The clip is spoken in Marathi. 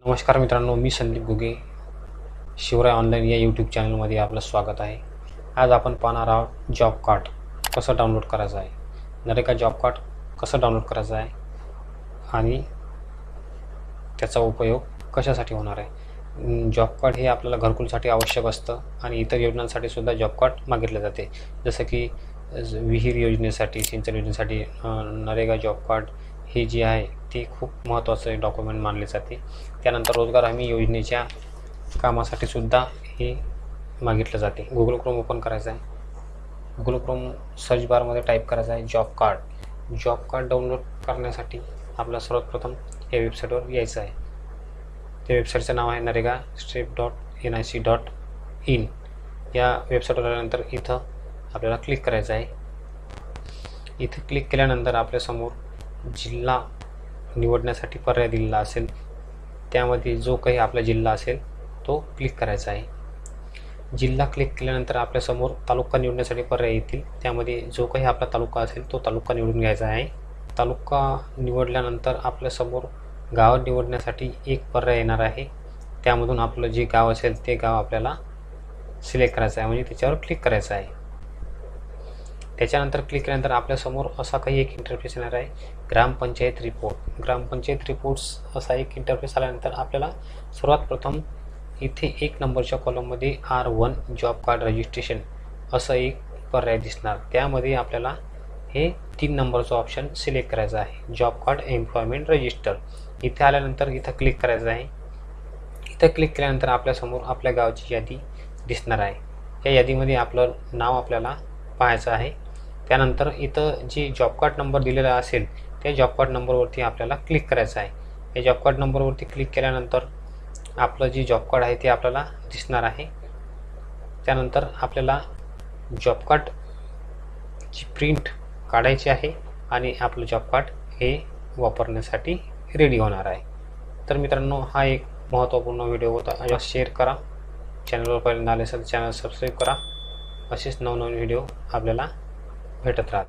नमस्कार मित्रांनो, मी संदीप गुगे. शिवराय ऑनलाईन या यूट्यूब चॅनलमध्ये आपलं स्वागत आहे. आज आपण पाहणार आहोत जॉब कार्ड कसं डाउनलोड करायचं आहे, नरेगा जॉब कार्ड कसं डाउनलोड करायचं आहे आणि त्याचा उपयोग कशासाठी होणार आहे. जॉब कार्ड हे आपल्याला घरकुलसाठी आवश्यक असतं आणि इतर योजनांसाठी सुद्धा जॉब कार्ड मागितले जाते, जसं की विहीर योजनेसाठी, सिंचन योजनेसाठी नरेगा जॉब कार्ड हे जे आहे ते खूप महत्त्वाचं डॉक्युमेंट मानले जाते. त्यानंतर रोजगार हमी योजनेच्या कामासाठी सुद्धा हे मागितलं जाते. गुगल क्रोम ओपन करायचं आहे. गुगल क्रोम सर्च बारमध्ये टाईप करायचं आहे job card. Job card download करण्यासाठी आपल्याला सर्वात प्रथम या वेबसाईटवर यायचं आहे. त्या वेबसाईटचं नाव आहे narega-nic.in. या वेबसाईटवर आल्यानंतर इथं आपल्याला क्लिक करायचं आहे. इथं क्लिक केल्यानंतर आपल्यासमोर जिल्हा निवडण्यासाठी पर्याय दिलेला असेल, त्यामध्ये जो काही आपला जिल्हा असेल तो क्लिक करायचा आहे. जिल्हा क्लिक केल्यानंतर आपल्यासमोर तालुका निवडण्यासाठी पर्याय येतील, त्यामध्ये जो काही आपला तालुका असेल तो तालुका निवडून घ्यायचा आहे. तालुका निवडल्यानंतर आपल्यासमोर गाव निवडण्यासाठी एक पर्याय येणार आहे, त्यामधून आपलं जे गाव असेल ते गाव आपल्याला सिलेक्ट करायचं आहे, म्हणजे त्याच्यावर क्लिक करायचं आहे. त्याच्यानंतर क्लिक केल्यानंतर आपल्यासमोर असा काही एक इंटरफेस येणार आहे, ग्रामपंचायत रिपोर्ट. ग्रामपंचायत रिपोर्ट्स असा एक इंटरफेस आल्यानंतर आपल्याला सर्वात प्रथम इथे 1 नंबरच्या कॉलममध्ये R1 जॉब कार्ड रजिस्ट्रेशन असं एक पर्याय दिसणार. त्यामध्ये आपल्याला हे 3 नंबरचं ऑप्शन सिलेक्ट करायचं आहे, जॉब कार्ड एम्प्लॉयमेंट रजिस्टर. इथे आल्यानंतर इथं क्लिक करायचं आहे. इथं क्लिक केल्यानंतर आपल्यासमोर आपल्या गावची यादी दिसणार आहे. या यादीमध्ये आपलं नाव आपल्याला पाहायचं आहे. त्यानंतर इथं जे जॉब कार्ड नंबर दिलेला असेल त्या जॉब कार्ड नंबरवरती आपल्याला क्लिक करायचं आहे. या जॉब कार्ड नंबरवरती क्लिक केल्यानंतर आपलं जे जॉब कार्ड आहे ते आपल्याला दिसणार आहे. त्यानंतर आपल्याला जॉब कार्डची प्रिंट काढायची आहे आणि आपलं जॉब कार्ड हे वापरण्यासाठी रेडी होणार आहे. तर मित्रांनो, हा एक महत्त्वपूर्ण व्हिडिओ होता. शेअर करा. चॅनलवर पहिल्यांदा आले असेल चॅनल सबस्क्राईब करा. असेच नवनवीन व्हिडिओ आपल्याला भेटत राहतात.